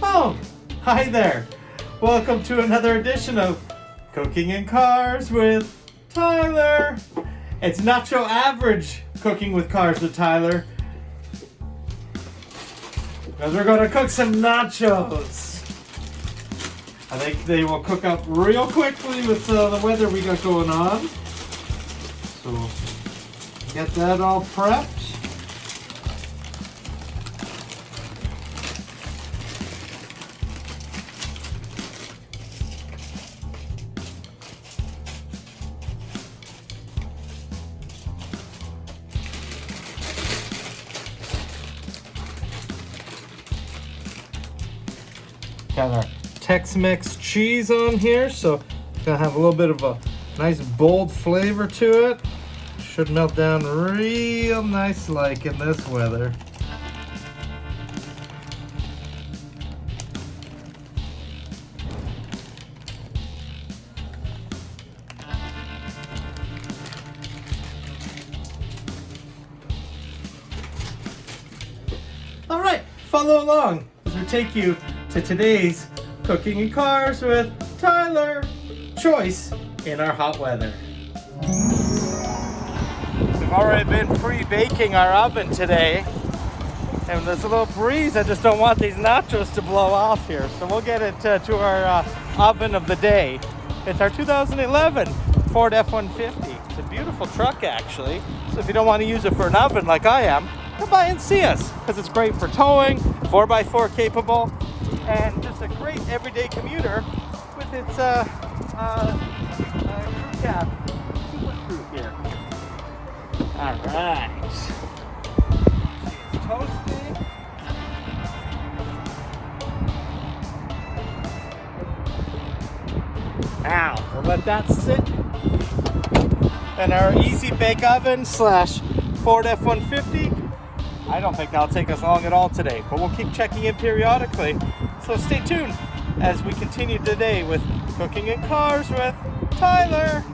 Oh, hi there. Welcome to another edition of Cooking in Cars with Tyler. It's Nacho Average Cooking with Cars with Tyler. Because we're going to cook some nachos. I think they will cook up real quickly with the weather we got going on. So, get that all prepped. Got our Tex-Mex cheese on here, so it's gonna have a little bit of a nice bold flavor to it. Should melt down real nice like in this weather. All right, follow along as we take you to today's Cooking in Cars with Tyler choice in our hot weather. We've already been pre-baking our oven today, and there's a little breeze. I just don't want these nachos to blow off here, so we'll get it to our oven of the day. It's our 2011 Ford F-150. It's a beautiful truck actually, so if you don't want to use it for an oven like I am, come by and see us, because it's great for towing, 4x4 capable, and just a great everyday commuter with its crew cab. Super crew here. All right. She's toasting. Now we'll let that sit in our easy bake oven slash Ford F-150. I don't think that'll take us long at all today, but we'll keep checking in periodically. So stay tuned as we continue today with Cooking in Cars with Tyler.